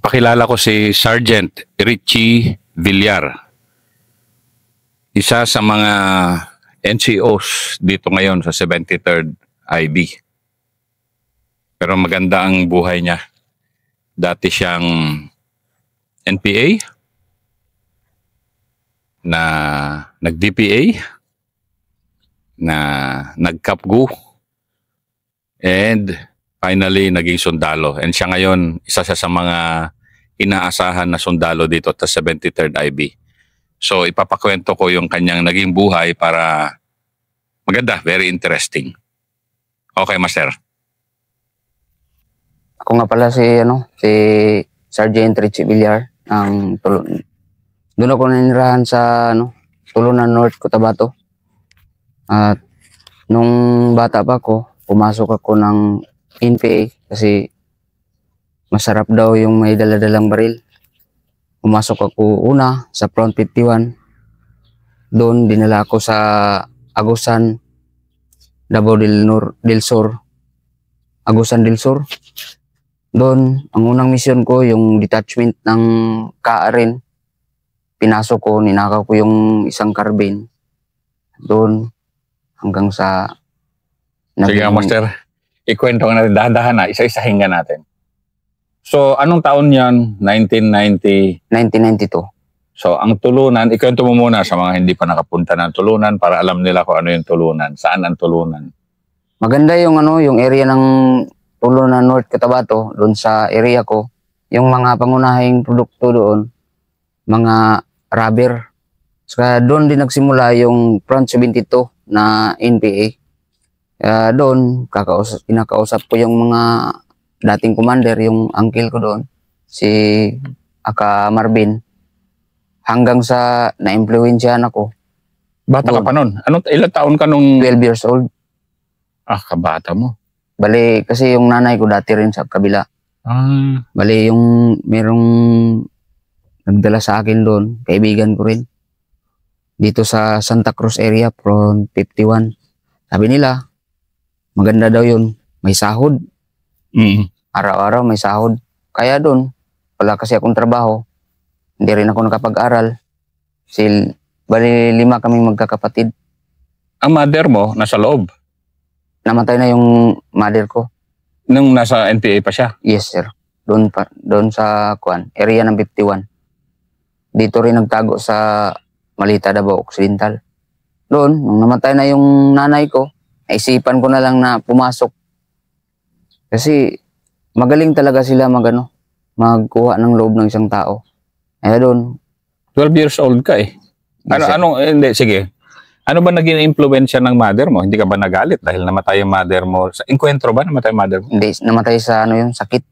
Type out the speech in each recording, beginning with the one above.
Ipakilala ko si Sergeant Richie Villar. Isa sa mga NCOs dito ngayon sa 73rd IB. Pero maganda ang buhay niya. Dati siyang NPA, na nag-DPA, na nag-CAPGU, and finally naging sundalo. And siya ngayon, isa sa mga inaasahan na sundalo dito sa 73rd IB. So ipapakwento ko yung kanyang naging buhay para maganda, very interesting. Okay, Master. Ako nga pala si Sergeant Richie Villar ng doon ako nanirahan sa Tulunan North, Cotabato. At nung bata pa ako, pumasok ako ng NPA kasi masarap daw yung may daladalang baril. Pumasok ako una sa Front 51. Doon dinala ako sa Agusan, Davao del Sur. Agusan del Sur. Doon, ang unang misyon ko, yung detachment ng KRN. Pinasok ko, ninakaw ko yung isang carbine. Doon, hanggang sa... Sige, Master. Ikwento ka natin, dahan-dahan na, isa-isahin nga natin. So, anong taon yan? 1992. So, ang Tulunan, ikwento mo muna sa mga hindi pa nakapunta ng Tulunan para alam nila kung ano yung Tulunan. Saan ang Tulunan? Maganda yung yung area ng Tulunan North, Cotabato, doon sa area ko. Yung mga pangunahing produkto doon, mga rubber. Saka doon din nagsimula yung Front 72 na NPA. Doon, kinakausap ko yung mga dating commander, yung uncle ko doon, si Aka Marvin. Hanggang sa na-influensyahan ako. Bata ka pa nun? Ilang taon ka nung... 12 years old. Ah, kabata mo. Bali, kasi yung nanay ko dati rin sa kabila. Bali, yung merong nagdala sa akin doon, kaibigan ko rin. Dito sa Santa Cruz area, Front 51. Sabi nila, maganda daw yun. May sahod. Araw-araw may sahod. Kaya doon, wala kasi akong trabaho. Hindi rin ako nakapag-aral. Bali, 5 kaming magkakapatid. Ang mother mo, nasa loob? Namatay na yung mother ko. Nung nasa NPA pa siya? Yes, sir. Doon sa area ng 51. Dito rin nagtago sa Malita, Davao Occidental. Doon, nung namatay na yung nanay ko, naisipan ko na lang na pumasok. Kasi magaling talaga sila magkuha ng loob ng isang tao. Kaya doon. 12 years old ka eh. Yes, Hindi, sige. Ano ba naging impluwensya ng mother mo? Hindi ka ba nagalit dahil namatay yung mother mo? Sa enkwentro ba namatay yung mother mo? Hindi, namatay sa sakit.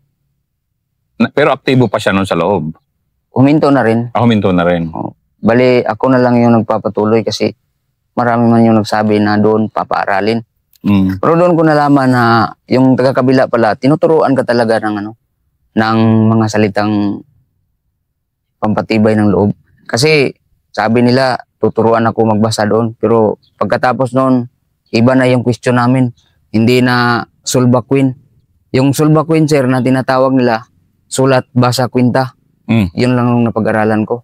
Pero aktibo pa siya nun sa loob? Huminto na rin. Huminto na rin. Bali, ako na lang yung nagpapatuloy kasi marami man yung nagsabi na doon papaaralin. Pero doon ko nalaman na yung taga-kabila pala, tinuturuan ka talaga ng mga salitang pampatibay ng loob. Kasi sabi nila, tuturuan ako magbasa doon. Pero pagkatapos noon, iba na yung question namin. Hindi na sulba queen. Yung sulba queen, sir, na tinatawag nila, sulat, basa, kwinta. Yun lang yung napag-aralan ko.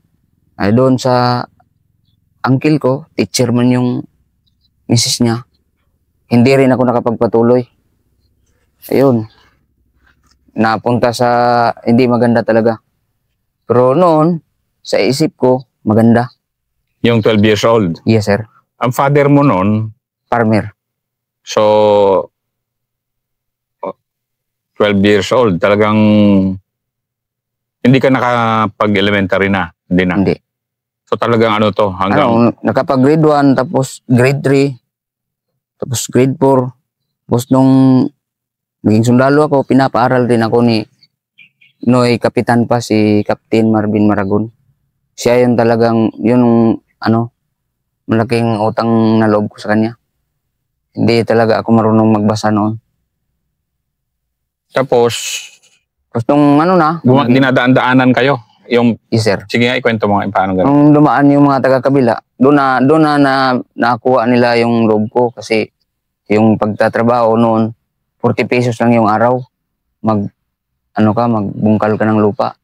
Ay doon sa uncle ko, teacher man yung misis niya. Hindi rin ako nakapagpatuloy. Ayun. Napunta sa hindi maganda talaga. Pero noon, sa isip ko, maganda. Yung 12 years old? Yes, sir. Ang father mo noon? Farmer. So, 12 years old, talagang hindi ka nakapag-elementary na? Hindi na? Hindi. So talagang hanggang... nakapag-grade 1, tapos grade 3, tapos grade 4. Tapos nung naging sundalo ako, pinapaaral din ako ni Noy Kapitan pa, si Captain Marvin Maragon. Siya yun talagang, malaking utang na loob ko sa kanya. Hindi talaga ako marunong magbasa noon. Tapos nung dinadaan-daanan kayo? Yes, sir. Sige nga, ikwento mo nga paano gano'n. Nung dumaan yung mga taga-kabila, doon na nakuha nila yung loob ko kasi yung pagtatrabaho noon, 40 pesos lang yung araw. Magbungkal ka ng lupa.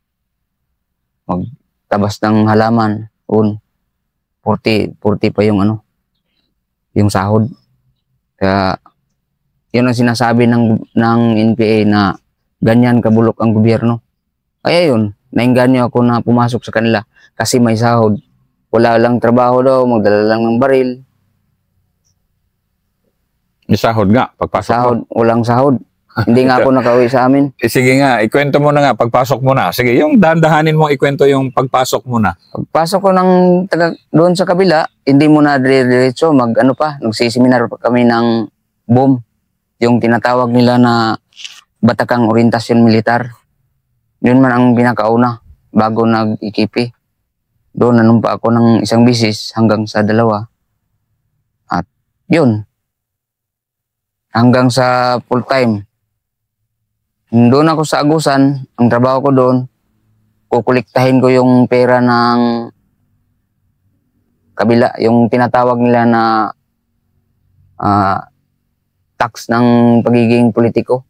magtabas ng halaman. 40 pa yung yung sahod. Kaya yun ang sinasabi ng NPA na ganyan kabulok ang gobyerno. Kaya yun, nainganyo ako na pumasok sa kanila kasi may sahod. Wala lang trabaho daw, magdala lang ng baril. May sahod nga, pagpasok Sahod, mo. walang sahod. Hindi nga ako nakauwi sa amin. Sige nga, ikwento mo na nga, pagpasok mo na. Sige, yung dahan-dahanin mo ikwento yung pagpasok mo na. Pagpasok ko doon sa kabila, hindi mo na diretso, nagsiseminar pa kami ng BOM. Yung tinatawag nila na Batakang Orientasyon Militar. Yun man ang pinakauna bago nag-ikipi. Doon nanumpa ako ng isang bisis hanggang sa 2. At yun, hanggang sa full time. Doon ako sa Agusan, ang trabaho ko doon, kukuliktahin ko yung pera ng kabila, yung tinatawag nila na tax ng pagiging politiko.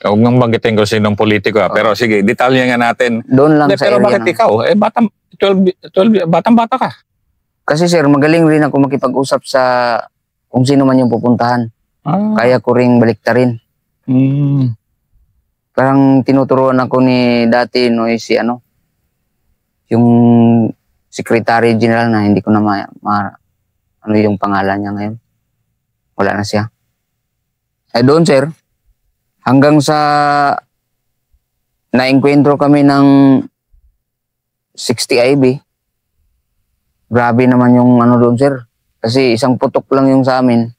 Huwag nang banggitin ko sinong politiko. Pero sige, detalye nga natin. Doon lang sa pero area. Bakit ikaw? Batang-bata ka. Kasi sir, magaling rin ako makipag-usap sa kung sino man yung pupuntahan. Kaya ko ring baliktarin. Parang tinuturuan ako ni dati si yung Secretary General na hindi ko na ano yung pangalan niya ngayon. Wala na siya. Doon sir, hanggang sa naengkwentro kami ng 60 IB. Grabe naman yung doon sir. Kasi isang putok lang yung sa amin.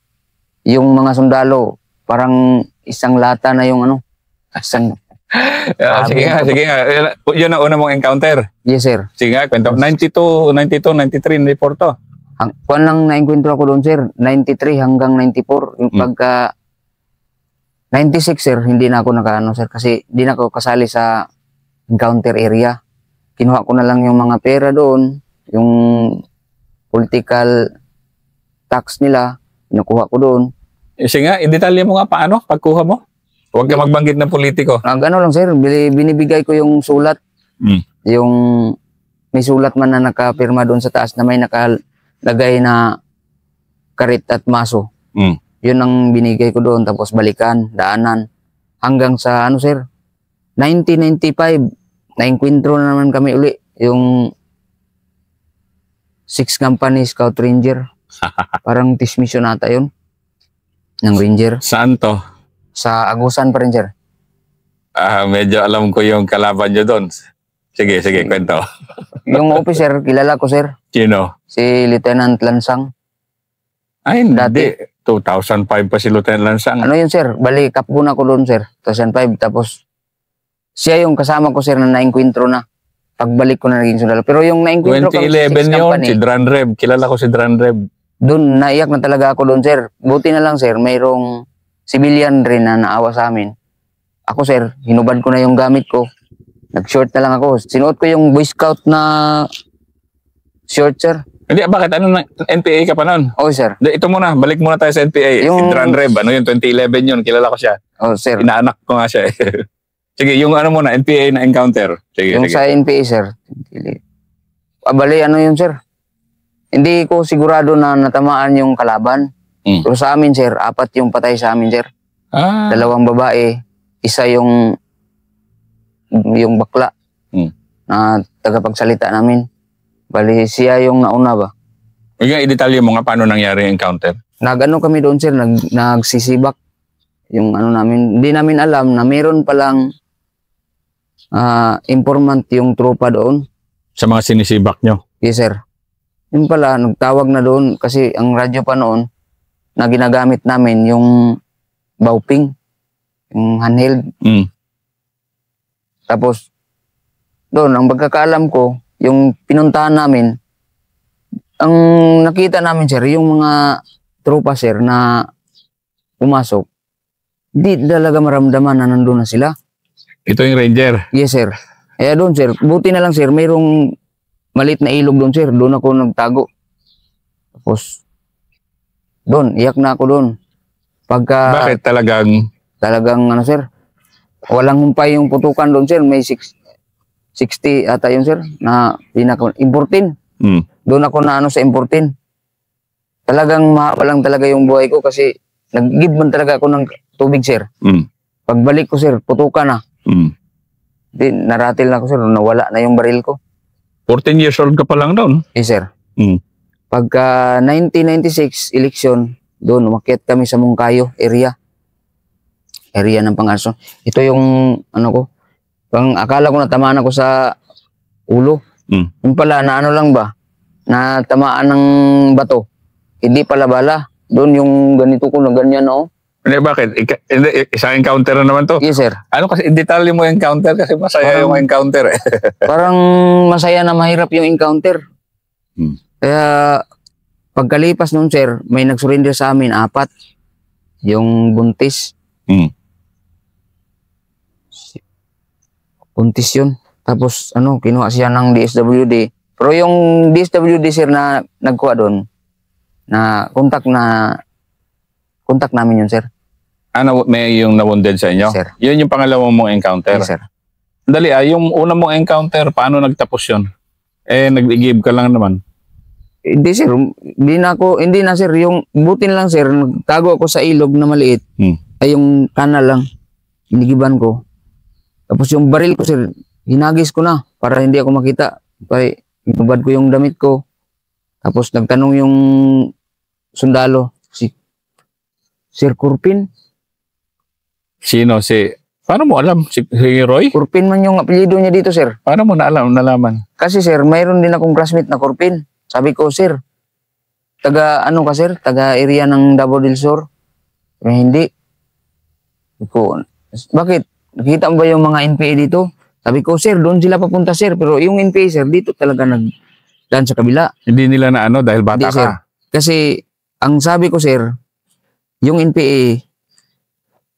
Yung mga sundalo, parang isang lata na yung isang... sige nga. Yun ang una mong encounter. Yes sir. Sige nga, kwento. 92, 93, 94 to. Kuwan lang naengkwentro ako doon sir. 93 hanggang 94. Yung pagka 96 sir, hindi na ako sir kasi hindi na ako kasali sa encounter area. Kinuha ko na lang yung mga pera doon, yung political tax nila, kinukuha ko doon. Sige nga, i-detalye mo nga paano pagkuha mo. Huwag ka magbanggit ng politiko. Lang sir, binibigay ko yung sulat. Yung may sulat man na nakapirma doon sa taas na may nakalagay na karit at maso. Yun ang binigay ko doon, tapos balikan, daanan. Hanggang sa sir, 1995, naengkwentro na naman kami uli. Yung 6 company Scout Ranger. Parang dismission ata yun. Ng Ranger. Saan to? Sa Agusan pa rin sir. Medyo alam ko yung kalaban nyo doon. Sige, kwento. Yung officer, kilala ko sir. Sino? Si Lieutenant Lansang. Ay, hindi. 2005 pa si Lieutenant Lansang. Ano yun sir? Bali, kapgun ako doon sir. 2005. Tapos, siya yung kasama ko sir na naengkwentro na. Pagbalik ko na naging sundalo. Pero yung naengkwentro ko 2011 yun, si Dran Reb. Kilala ko si Dran Reb. Doon, naiyak na talaga ako doon sir. Buti na lang sir, mayroong civilian rin na naawa sa amin. Ako sir, hinubad ko na yung gamit ko. Nag-short na lang ako. Sinuot ko yung Boy Scout na short sir. Hindi, bakit? NPA ka pa nun? Oo, sir. Ito muna, balik muna tayo sa NPA. Yung... Si Dran Reb, 2011 yun, kilala ko siya. Oo, sir. Inaanak ko nga siya. Sige, yung muna, NPA na encounter. Sige, yung sa NPA, sir. Bali, yun, sir. Hindi ko sigurado na natamaan yung kalaban. Pero sa amin, sir, 4 yung patay sa amin, sir. 2 babae, isa yung bakla na tagapagsalita namin. Bali, siya yung nauna ba? Huwag nga, i-detalye mo nga paano nangyari yung encounter. Kami doon, sir, nagsisibak. Yung namin, hindi namin alam na meron palang informant yung tropa doon. Sa mga sinisibak nyo? Yes, sir. Yun pala, nagtawag na doon kasi ang radyo pa noon na ginagamit namin yung Bauping, yung handheld. Tapos, doon, ang pagkakaalam ko, yung pinuntahan namin, ang nakita namin, sir, yung mga tropa, sir, na pumasok, di talaga maramdaman na nandun na sila. Ito yung Ranger? Yes, sir. Kaya doon, sir, buti na lang, sir, mayroong malit na ilog doon, sir. Doon ako nagtago. Tapos, doon, iyak na ako doon. Bakit talagang? Talagang, sir, walang humpay yung putukan doon, sir. May 60 ata yun, sir, na importin. Doon ako na ano sa importin. Talagang mahaba lang talaga yung buhay ko kasi nag-give man talaga ako ng tubig, sir. Pagbalik ko, sir, putukan na. Di, naratil na ako, sir, nawala na yung baril ko. 14 years old ka pa lang doon? Yes, sir. Pagka 1996 election, doon umakyat kami sa Mungkayo area. Area ng Pangarso. Ito yung ano ko. Akala ko natamaan ako sa ulo. Yung pala na ano lang ba? Na tamaan ng bato. Hindi pala bala. Doon yung ganito ko na ganyan, oh. Hindi, bakit? Isang encounter na naman to. Yes, sir. Ano kasi, detalye mo yung encounter kasi masaya yung encounter. Parang masaya na mahirap yung encounter. Kaya pagkalipas nun, sir, may nagsurrender sa amin, 4. Yung buntis. Buntis yun. Tapos, ano, kinuha siya ng DSWD. Pero yung DSWD, sir, na nagkuha doon, na contact namin yun, sir. Ano, may yung na-wounded sa inyo? Sir. Yun yung pangalawa mong encounter? Yes, sir. Dali, yung una mong encounter, paano nagtapos yun? Nag-give ka lang naman. Hindi, sir. Hindi na, sir. Yung butin lang, sir. Nagtago ako sa ilog na maliit. Ay, yung kanal lang. Inigiban ko. Tapos yung baril ko, sir, hinagis ko na para hindi ako makita. Kaya inubad ko yung damit ko. Tapos nagtanong yung sundalo, si Sir Kurpin. Sino? Paano mo alam? Si Roy? Kurpin man yung apelyido niya dito, sir. Paano mo nalaman? Kasi, sir, mayroon din akong classmate na Kurpin. Sabi ko, sir, taga area ng Davao del Sur. Hindi. Bakit? Nakita mo ba yung mga NPA dito? Sabi ko, sir, doon sila papunta, sir. Pero yung NPA, sir, dito talaga nagdaan sa kabila. Hindi nila na dahil bata Hindi, ka? Sir. Kasi, ang sabi ko, sir, yung NPA,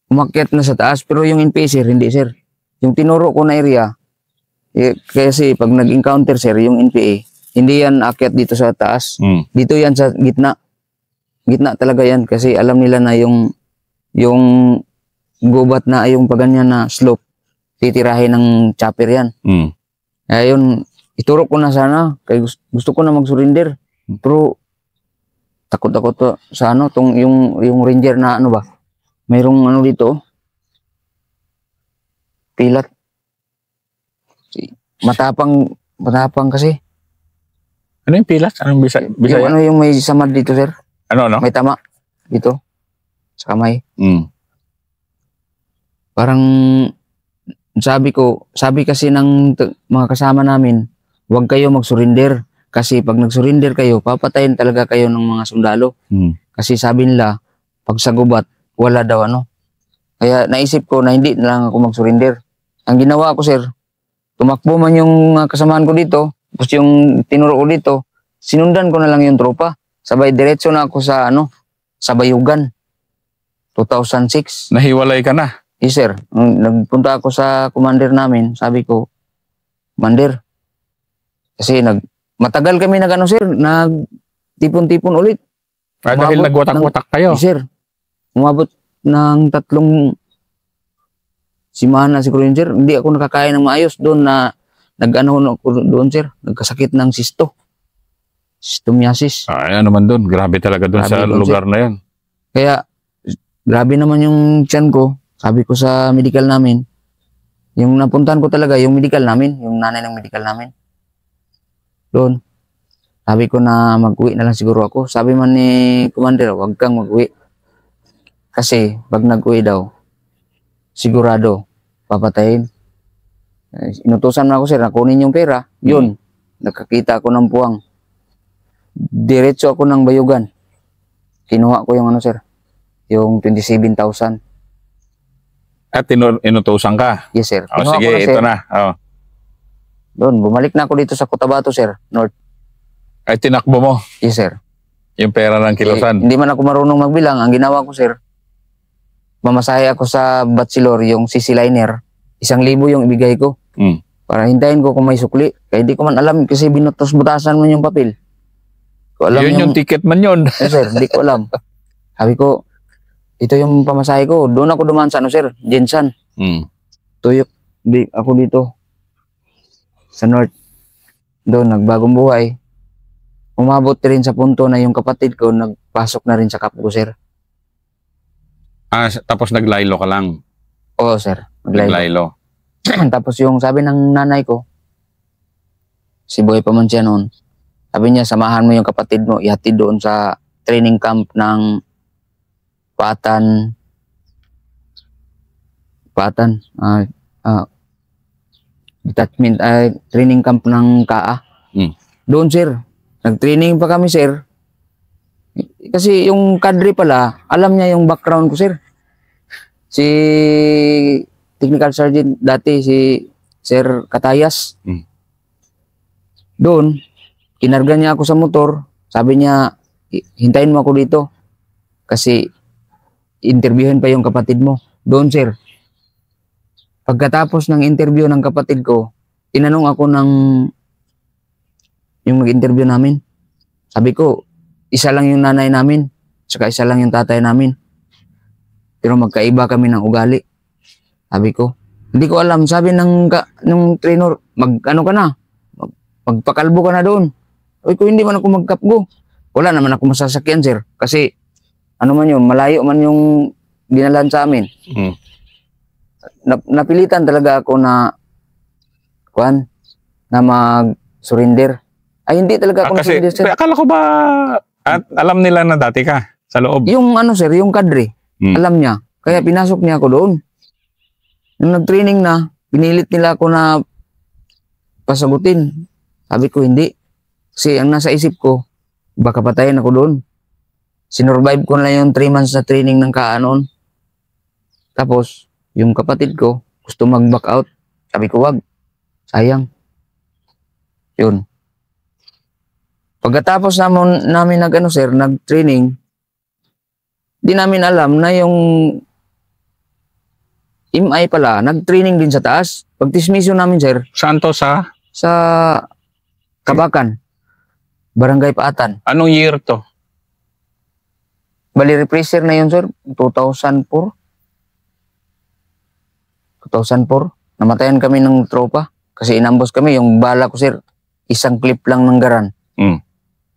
umakyat na sa taas, pero yung NPA, sir, hindi, sir. Yung tinuro ko na area, kasi pag nag-encounter, sir, yung NPA, hindi yan akyat dito sa taas. Dito yan sa gitna. Gitna talaga yan kasi alam nila na yung gubat na yung paganyan na slope, titirahin ng chopper yan. Ayun, ituro ko na sana, kaya gusto ko na mag-surrender. Pero takot-takot to sa yung ranger na ano ba? Mayroong ano dito, pilat. Matapang kasi. Ano yung pilat? Anong bisa yung ano yung may samad dito, sir? Ano? May tama dito sa kamay. Parang sabi kasi ng mga kasama namin, huwag kayo mag-surrender. Kasi pag nag-surrender kayo, papatayin talaga kayo ng mga sundalo. Kasi sabi nila, pag sa gubat, wala daw ano. Kaya naisip ko na hindi na lang ako mag-surrender. Ang ginawa ko, sir, tumakbo man yung kasamaan ko dito, tapos yung tinuro ko dito, sinundan ko na lang yung tropa. Sabay diretso na ako sa sa Bayugan. 2006. Nahiwalay ka na? Yes, sir. Nagpunta ako sa commander namin. Sabi ko, Commander, kasi matagal kami sir, nagtipon-tipon ulit. Dahil nagwatak-watak kayo? Yes, sir. Umabot ng 3 simana siguro yun, sir. Hindi ako nakakain ng maayos doon na ako doon, sir. Nagkasakit ng Stomatitis. Ano naman doon? Grabe talaga doon sa lugar na yan. Kaya, grabe naman yung tiyan ko. Sabi ko sa medical namin, yung napuntahan ko talaga, yung medical namin, yung nanay ng medical namin. Doon. Sabi ko na mag-uwi na lang siguro ako. Sabi man ni Commander, huwag kang mag-uwi. Kasi, pag nag-uwi daw, sigurado, papatayin. Inutusan na ako, sir, na kunin yung pera. Yun, nakakita ako ng puwang. Diretso ako ng Bayugan. Kinuha ko yung sir, yung 27,000. At inutusan ka? Yes, sir. Sige, ito na. Doon, bumalik na ako dito sa Cotabato, sir, North. Ay, tinakbo mo? Yes, sir. Yung pera ng kilusan? Hindi man ako marunong magbilang. Ang ginawa ko, sir, mamasahe ako sa Batsilor, yung CC Liner. 1,000 yung ibigay ko. Para hintayin ko kung may sukli. Kaya hindi ko man alam kasi binutos-butasan mo yung papel. Yun yung ticket man yun. Yes, sir. Hindi ko alam. Sabi ko, ito yung pamasahe ko. Doon ako dumaan sa sir, Jensan. Tuyok. Ako dito. sa North. Doon, nagbagong buhay. Umabot rin sa punto na yung kapatid ko nagpasok na rin sa Kapgo, sir. Tapos naglaylo ka lang. Oo, sir. Naglaylo. Tapos yung sabi ng nanay ko, si Boy pa man siya noon, sabi niya, samahan mo yung kapatid mo, ihatid doon sa training camp ng Patan, detachment, training camp ng KAA. Doon, sir. Nag-training pa kami, sir. Kasi yung kadre pala, alam niya yung background ko, sir. Si Technical Sergeant dati, si Sir Katayas. Doon, kinarga niya ako sa motor. Sabi niya, hintayin mo ako dito. Kasi interviewin pa yung kapatid mo. Doon, sir. Pagkatapos ng interview ng kapatid ko, tinanong ako ng yung mag-interview namin. Sabi ko, isa lang yung nanay namin, saka isa lang yung tatay namin. Pero magkaiba kami ng ugali. Sabi ko, hindi ko alam. Sabi ng trainer, ano ka na? Magpakalbo ka na doon. Sabi ko, hindi man ako magkapgo. Wala naman ako masasakyan, sir. Kasi, ano man yun, malayo man yung dinalan sa amin. Napilitan talaga ako na mag-surrender. Ay, hindi talaga ako kasi, surrender, sir. Akala ko ba, alam nila na dati ka sa loob? Yung sir, yung kadre. Alam niya. Kaya pinasok niya ako doon. Nung nag-training na, pinilit nila ako na pasagutin. Sabi ko, hindi. Kasi ang nasa isip ko, baka patayin ako doon. Sinurvive ko na yung 3 months na training ng KAA noon. Tapos, yung kapatid ko, gusto mag-back out. Sabi ko, wag. Sayang. Yun. Pagkatapos namin nag-training, di namin alam na yung MI pala, nag-training din sa taas. Pag-dismission namin, sir. Saan to sa? Sa Kabakan. Barangay Paatan. Anong year to? Bali, refresher na yun, sir. 2004. Namatayan kami ng tropa. Kasi inambos kami. Yung bala ko, sir, isang clip lang ng garan.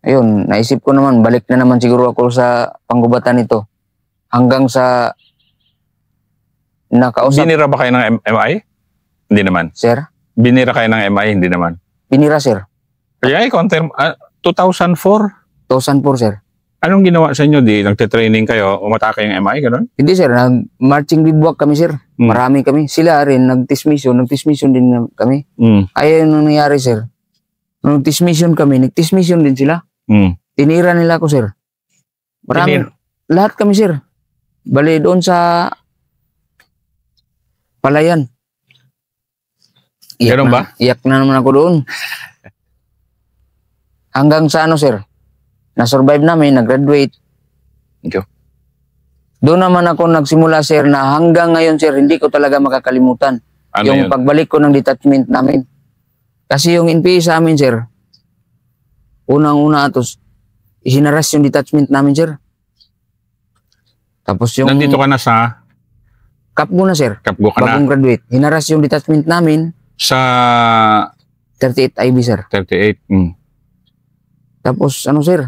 Ayun, naisip ko naman, balik na naman siguro ako sa panggubatan ito. Hanggang sa nakausap. Binira ba kayo ng MI? Hindi naman. Sir? Binira kayo ng MI? Hindi naman. Binira, sir. Kaya 2004? 2004, sir. Anong ginawa sa inyo? Di nagte-training kayo, umatake yung MI, gano'n? Hindi, sir. Nag-marching bivouac kami, sir. Marami kami. Sila rin, nag-dismission din kami. Ayaw yung nangyari, sir. Nung nag-dismission kami, nag-dismission din sila. Tinira nila ako, sir. Marami. Lahat kami, sir. Bali, doon sa Palayan. Ganun ba? Iyak na naman ako doon. Hanggang sa sir, na-survive namin, nag-graduate. Okay. Doon naman ako nagsimula, sir, na hanggang ngayon, sir, hindi ko talaga makakalimutan. Yung yun? Pagbalik ko ng detachment namin. Kasi yung NPA sa amin, sir, unang-una atos, hinaras yung detachment namin, sir. Tapos yung... Nandito ka na sa... Kapgo na, sir. Kapgo ka bagong graduate. Hinaras yung detachment namin. Sa... 38 IB, sir. 38. Tapos, sir,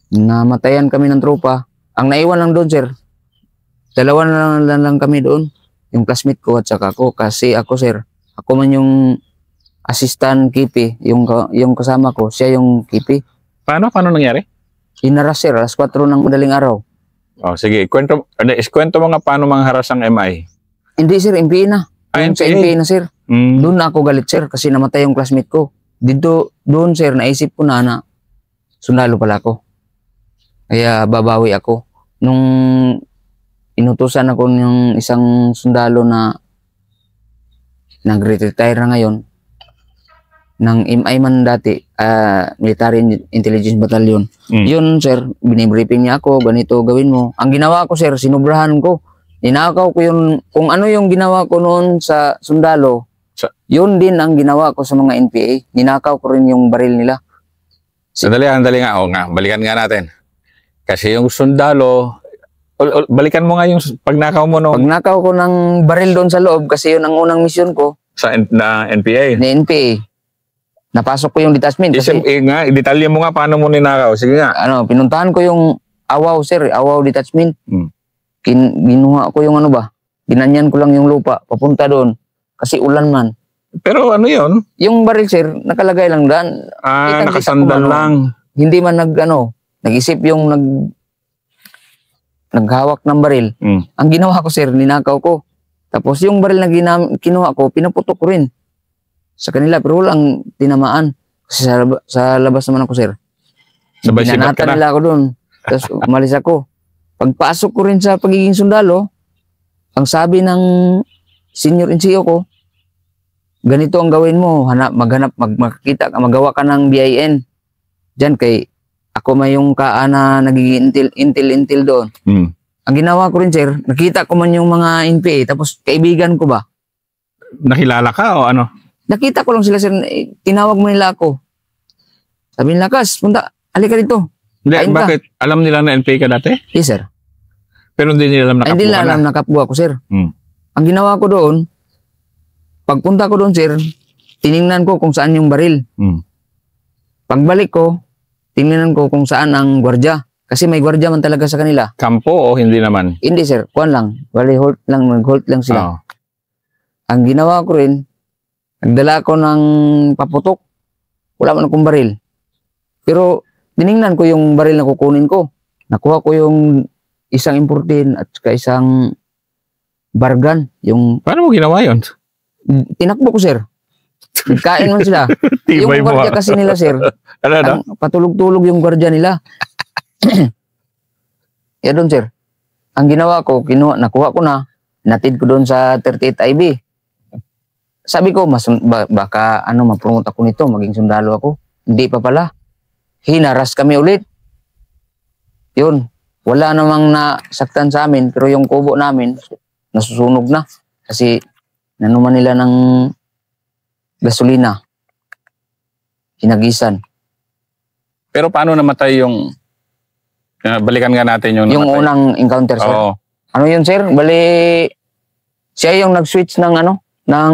namatayan kami ng tropa. Ang naiwan lang doon, sir, dalawa na lang kami doon. Yung classmate ko at saka ako. Kasi ako, sir, ako man yung assistant kipi. Yung kasama ko, siya yung kipi. Paano nangyari? Hinaras, sir, alas 4 ng madaling araw. Oh, sige, kwento mo nga paano mangharas ang MI. Hindi, sir, NPA na. Sa NPA na, sir. Doon na ako galit, sir, kasi namatay yung classmate ko. Doon, sir, naisip ko na sundalo pala ako. Kaya babawi ako. Nung inutusan ako ng isang sundalo na nag-retire na ngayon, ng MI man dati, Military Intelligence Battalion. Yun, sir, binibriefing niya ako, ganito gawin mo. Ang ginawa ko, sir, sinubrahan ko. Ninakaw ko yung, kung ano yung ginawa ko noon sa sundalo, yun din ang ginawa ko sa mga NPA. Ninakaw ko rin yung baril nila. Sandali nga. O nga, balikan nga natin. Kasi yung sundalo, balikan mo nga yung pagnakaw mo noon. Pagnakaw ko ng baril doon sa loob, kasi yun ang unang misyon ko. Na NPA? Na NPA. napasok ko yung detachment. Kasi, nga, detalye mo nga paano mo ninakaw. Sige nga. Pinuntahan ko yung Awaw, sir. Awaw detachment. Hmm. Ginuha ko yung binanyan ko lang yung lupa. Papunta doon. Kasi ulan man. Pero ano yun? Yung baril, sir, nakalagay lang daan. Nakasandal lang. Hindi man nag-isip yung naghawak ng baril. Ang ginawa ko, sir, ninakaw ko. Tapos yung baril na kinuha ko, pinaputok ko rin sa kanila. Pero walang tinamaan. Kasi sa labas naman ako, sir. Binanata nila ako doon. Tapos umalis ako. Pagpasok ko rin sa pagiging sundalo, ang sabi ng senior NCO ko, ganito ang gawin mo, makakita ka, magawa ka ng BIN. Diyan kay ako may yung na nagiging intil doon. Ang ginawa ko rin, sir, nakita ko man yung mga NPA, tapos kaibigan ko ba? Nakilala ka o ano? Nakita ko lang sila, sir, tinawag mo nila ako. Sabi nila, Kas, punta, halika dito. Hindi, bakit? Alam nila na NPA ka dati? Yes, sir. Pero hindi nila alam na kapwa ka na? Hindi nila alam na kapwa ko, sir. Ang ginawa ko doon, pagpunta ko doon, sir, tiningnan ko kung saan yung baril. Pagbalik ko, tiningnan ko kung saan ang gwardya. Kasi may gwardya man talaga sa kanila. Kampo o hindi naman? Hindi, sir. Kuwan lang. Halt lang, nag-halt lang sila. Ang ginawa ko rin, nagdala ko ng paputok. Wala man akong baril. Pero tiningnan ko yung baril na kukunin ko. Nakuha ko yung isang importin at isang bargan. Paano mo ginawa yun? Tinakbo ko, sir. Kain man sila. Yung gwardiya kasi nila, sir. Patulog-tulog yung gwardiya nila. Yan doon, sir. Ang ginawa ko, nakuha ko na, natid ko doon sa 38 IB. Sabi ko, baka mapromote ako nito, maging sundalo ako. Hindi pa pala. Hinaras kami ulit. Yun. Wala namang nasaktan sa amin, pero yung kubo namin, nasusunog na. Kasi nanuman nila ng gasolina. Hinagisan. Pero paano namatay yung... balikan nga natin yung namatay. Unang encounter, sir. Oo. Ano yun, sir? Bali, siya yung nag-switch ng ng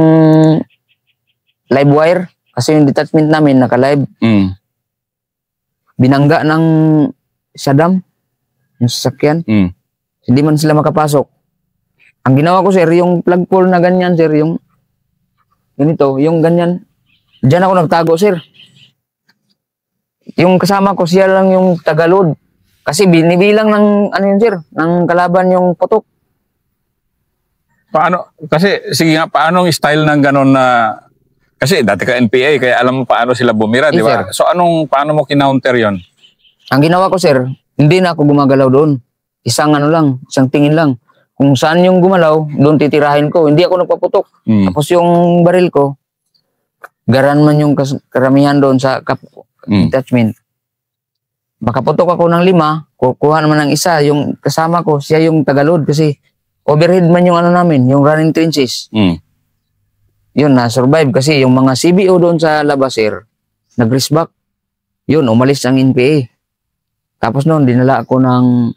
live wire. Kasi yung detachment namin naka-live. Binangga ng Saddam, yung sasakyan. Hindi man sila makapasok. Ang ginawa ko, sir, yung plug pull na ganyan, sir, yung ganito, yung ganyan. Diyan ako nagtago, sir. Yung kasama ko, siya lang yung tagalod. Kasi binibilang ng, yun, sir, ng kalaban yung putok. Paano? Kasi, sige nga, paano yung style ng gano'n na... Kasi dati ka NPA, kaya alam mo paano sila bumira, di ba? So, paano mo kinounter yon? Ang ginawa ko, sir, hindi na ako gumagalaw doon. Isang isang tingin lang. Kung saan yung gumalaw, doon titirahin ko. Hindi ako nagpaputok. Tapos yung baril ko, garan man yung karamihan doon sa detachment. Makaputok ako ng 5, kukuha naman ng isa. Yung kasama ko, siya yung tagalod kasi overhead man yung namin, yung running trenches. Yun, na-survive kasi yung mga CBO doon sa labas, sir, nag-resback. Yun, umalis ang NPA. Tapos noon, dinala ako ng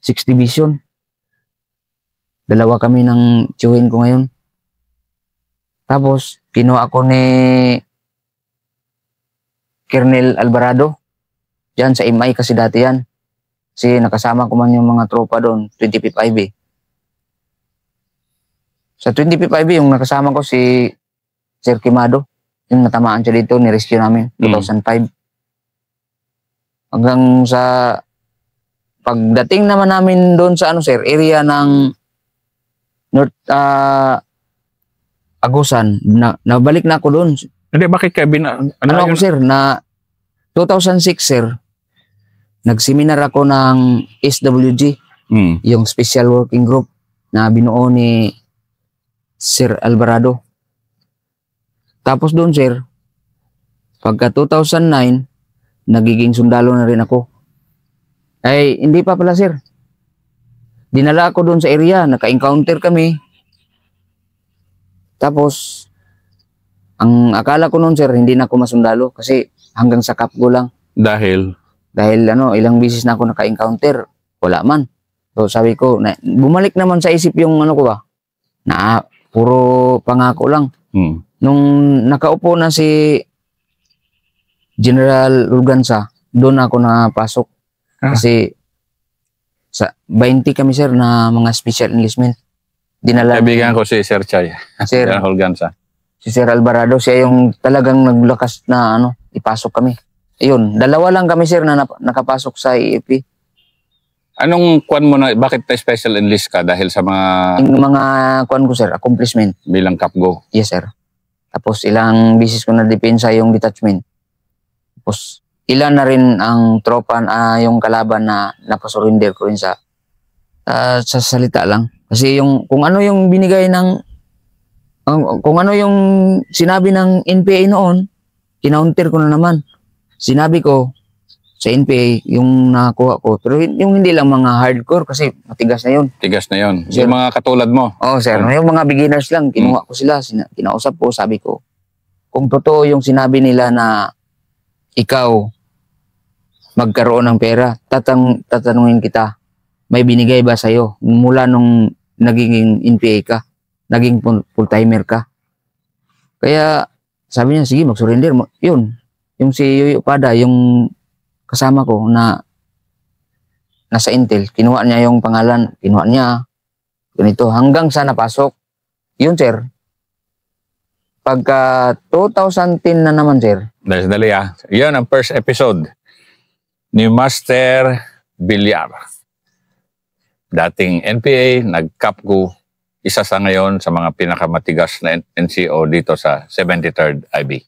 6th Division. 2 kami ng tiyuhin ko ngayon. Tapos, kinuha ako ni Colonel Alvarado. Diyan sa MI kasi dati yan. Kasi nakasama ko man yung mga tropa doon, 25 IB. Sa 25 IB, yung nakasama ko si Sir Quimado. Yung natamaan siya dito, ni-rescue namin, 2005. Hanggang sa pagdating naman namin doon sa sir, area ng North Agusan, nabalik na ako doon. Hindi, bakit ka ako, sir, na 2006, sir, nagseminar ako ng SWG, yung Special Working Group na binuo ni Sir Alvarado. Tapos doon, sir, pagka 2009, nagiging sundalo na rin ako. Ay, hindi pa pala, sir. Dinala ako doon sa area, naka-encounter kami. Tapos, ang akala ko noon, sir, hindi na ako masundalo kasi hanggang sa kapgo lang. Dahil ilang bisis na ako naka-encounter, wala man. So sabi ko, bumalik naman sa isip yung ko ba, na puro pangako lang. Nung nakaupo na si General Urganza, doon ako napasok. Kasi sa 20 kami sir na mga special enlistment. Dinala Kaibigan ko si Sir Chay. Sir, Holganza. si Sir Alvarado, siya yung talagang naglakas na ipasok kami. Ayun, dalawa lang kami sir na nakapasok sa EFP. Anong kwan mo na, bakit na special enlist ka? Dahil sa mga... Yung mga kwan ko sir, accomplishment. Bilang Capgo? Yes sir. Tapos ilang bisis ko na depensa yung detachment. Tapos ilan na rin ang tropa, yung kalaban na napasurrender ko rin sa salita lang. Kasi kung ano yung binigay kung ano yung sinabi ng NPA noon, kinounter ko na naman. Sinabi ko sa NPA yung nakuha ko. Pero yung hindi lang mga hardcore kasi matigas na yun. Tigas na yun. Sir, yung mga katulad mo? Oo sir. Yung mga beginners lang, kinuha ko sila. Kinausap ko, sabi ko, kung totoo yung sinabi nila na ikaw magkaroon ng pera, tatanungin kita, may binigay ba sa'yo mula nung naging NPA ka, naging full-timer ka? Kaya sabi niya, sige mag-surrender. Yun, yung si Yoyo Pada, yung kasama ko na nasa Intel, kinuha niya yung pangalan, kinuha niya, ganito, hanggang sa napasok. Yun sir, pagka 2010 na naman sir. Dali Yan ang first episode ni Master Villar. Dating NPA, nag-Capgo, isa sa ngayon sa mga pinakamatigas na NCO dito sa 73rd IB.